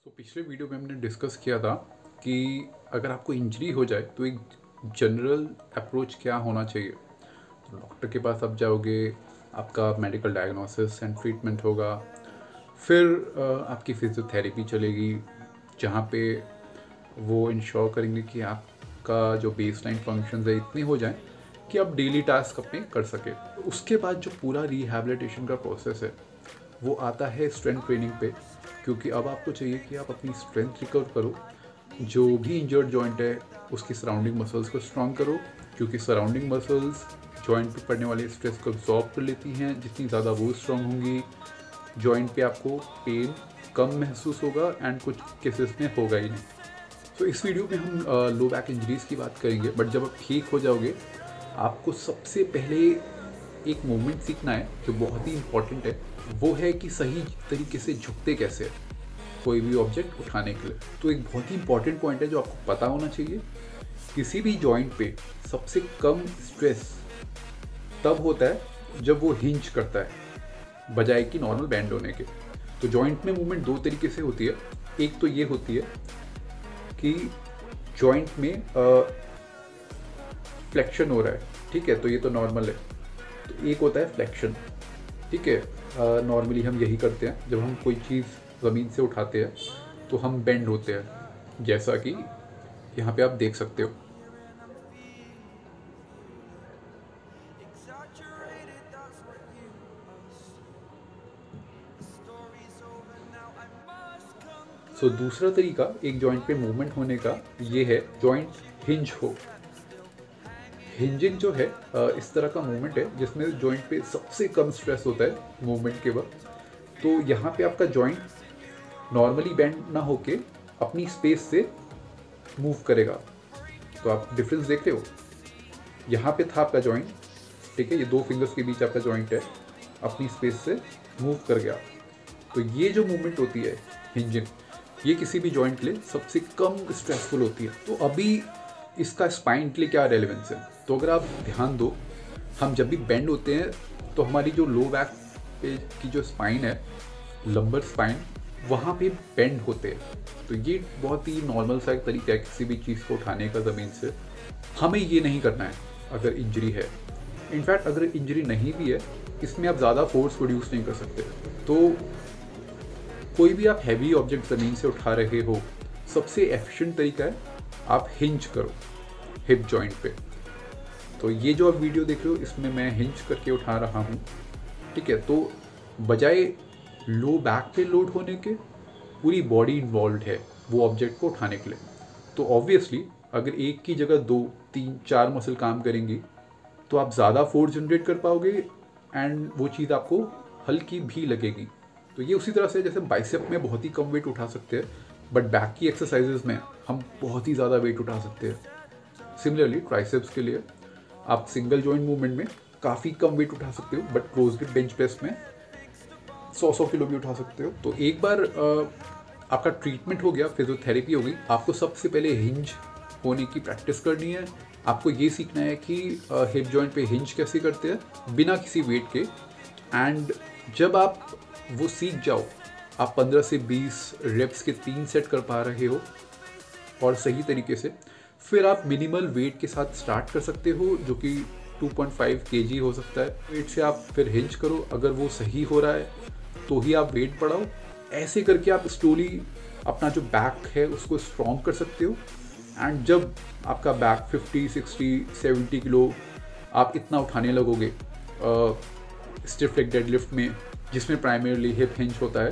तो पिछले वीडियो में हमने डिस्कस किया था कि अगर आपको इंजरी हो जाए तो एक जनरल अप्रोच क्या होना चाहिए। तो डॉक्टर के पास आप जाओगे, आपका मेडिकल डायग्नोसिस एंड ट्रीटमेंट होगा, फिर आपकी फिजियोथेरेपी चलेगी जहाँ पे वो इंश्योर करेंगे कि आपका जो बेसलाइन फंक्शंस है इतने हो जाएं कि आप डेली टास्क अपने कर सके। उसके बाद जो पूरा रिहैबिलिटेशन का प्रोसेस है वो आता है स्ट्रेंथ ट्रेनिंग पे, क्योंकि अब आपको चाहिए कि आप अपनी स्ट्रेंथ रिकवर करो, जो भी इंजर्ड जॉइंट है उसकी सराउंडिंग मसल्स को स्ट्रॉन्ग करो, क्योंकि सराउंडिंग मसल्स जॉइंट पे पड़ने वाले स्ट्रेस को अब्जॉर्ब कर लेती हैं। जितनी ज़्यादा वो स्ट्रॉन्ग होंगी, जॉइंट पे आपको पेन कम महसूस होगा एंड कुछ केसेस में होगा ही नहीं। तो इस वीडियो में हम लो बैक इंजरीज़ की बात करेंगे, बट जब आप ठीक हो जाओगे आपको सबसे पहले एक मूवमेंट सीखना है जो बहुत ही इंपॉर्टेंट है। वो है कि सही तरीके से झुकते कैसे हैं कोई भी ऑब्जेक्ट उठाने के लिए। तो एक बहुत ही इंपॉर्टेंट पॉइंट है जो आपको पता होना चाहिए, किसी भी जॉइंट पे सबसे कम स्ट्रेस तब होता है जब वो हिंज करता है बजाय कि नॉर्मल बैंड होने के। तो जॉइंट में मूवमेंट दो तरीके से होती है। एक तो ये होती है कि जॉइंट में फ्लेक्शन हो रहा है, ठीक है, तो ये तो नॉर्मल है। तो एक होता है फ्लेक्शन, ठीक है, नॉर्मली हम यही करते हैं जब हम कोई चीज़ ज़मीन से उठाते हैं तो हम बेंड होते हैं, जैसा कि यहाँ पे आप देख सकते हो। दूसरा तरीका एक जॉइंट पे मूवमेंट होने का ये है जॉइंट हिंज हो। हिंजिंग जो है इस तरह का मूवमेंट है जिसमें जॉइंट पे सबसे कम स्ट्रेस होता है मूवमेंट के वक्त। तो यहाँ पे आपका जॉइंट नॉर्मली बेंड ना होके अपनी स्पेस से मूव करेगा। तो आप डिफरेंस देख रहे हो, यहाँ पे था आपका जॉइंट, ठीक है, ये दो फिंगर्स के बीच आपका जॉइंट है, अपनी स्पेस से मूव कर गया। तो ये जो मूवमेंट होती है हिंजिंग, ये किसी भी जॉइंट के लिए सबसे कम स्ट्रेसफुल होती है। तो अभी इसका स्पाइन के लिए क्या रेलेवेंस है, तो अगर आप ध्यान दो, हम जब भी बेंड होते हैं तो हमारी जो लो बैक पे की जो स्पाइन है, लंबर स्पाइन, वहाँ पे बेंड होते हैं। तो ये बहुत ही नॉर्मल सा एक तरीका है किसी भी चीज़ को उठाने का ज़मीन से। हमें ये नहीं करना है अगर इंजरी है। इनफैक्ट अगर इंजरी नहीं भी है, इसमें आप ज़्यादा फोर्स प्रोड्यूस नहीं कर सकते। तो कोई भी आप हैवी ऑब्जेक्ट ज़मीन से उठा रहे हो, सबसे एफिशिएंट तरीका है आप हिंज करो हिप जॉइंट पे। तो ये जो आप वीडियो देख रहे हो इसमें मैं हिंज करके उठा रहा हूँ, ठीक है। तो बजाय लो बैक पे लोड होने के, पूरी बॉडी इन्वॉल्व है वो ऑब्जेक्ट को उठाने के लिए। तो ऑब्वियसली अगर एक की जगह 2, 3, 4 मसल काम करेंगी तो आप ज़्यादा फोर्स जनरेट कर पाओगे एंड वो चीज़ आपको हल्की भी लगेगी। तो ये उसी तरह से जैसे बाइसेप में बहुत ही कम वेट उठा सकते हैं, बट बैक की एक्सरसाइजेज में हम बहुत ही ज़्यादा वेट उठा सकते हैं। सिमिलरली ट्राइसेप्स के लिए आप सिंगल जॉइंट मूवमेंट में काफ़ी कम वेट उठा सकते हो, but close grip bench press में 100 किलो भी उठा सकते हो। तो एक बार आपका ट्रीटमेंट हो गया, फिजियोथेरेपी हो गई, आपको सबसे पहले हिंज होने की प्रैक्टिस करनी है। आपको ये सीखना है कि हिप जॉइंट पे हिंज कैसे करते हैं बिना किसी वेट के। एंड जब आप वो सीख जाओ, आप 15 से 20 रेप्स के 3 सेट कर पा रहे हो और सही तरीके से, फिर आप मिनिमल वेट के साथ स्टार्ट कर सकते हो, जो कि 2.5 kg हो सकता है। वेट से आप फिर हिंज करो, अगर वो सही हो रहा है तो ही आप वेट बढ़ाओ। ऐसे करके आप स्लोली अपना जो बैक है उसको स्ट्रॉन्ग कर सकते हो। एंड जब आपका बैक 50, 60, 70 किलो आप इतना उठाने लगोगे स्टिफ लेग डेडलिफ्ट में, जिसमें प्राइमरीली हिप हिंज होता है,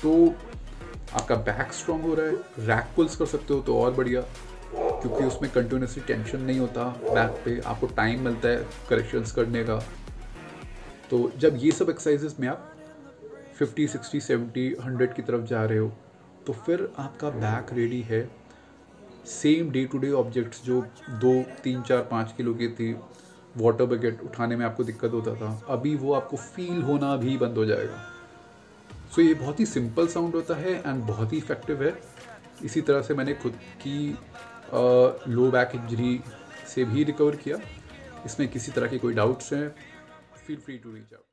तो आपका बैक स्ट्रॉन्ग हो रहा है। रैक पुल्स कर सकते हो तो और बढ़िया, क्योंकि उसमें कंटिन्यूसली टेंशन नहीं होता बैक पे, आपको टाइम मिलता है करेक्शंस करने का। तो जब ये सब एक्सरसाइजेस में आप 50, 60, 70, 100 की तरफ जा रहे हो, तो फिर आपका बैक रेडी है। Same day to day objects जो 2, 3, 4, 5 किलो की थी, वाटर बकेट उठाने में आपको दिक्कत होता था, अभी वो आपको फील होना भी बंद हो जाएगा। सो ये बहुत ही सिंपल साउंड होता है एंड बहुत ही इफेक्टिव है। इसी तरह से मैंने खुद की लो बैक इंजरी से भी रिकवर किया। इसमें किसी तरह के कोई डाउट्स हैं, feel free to reach out.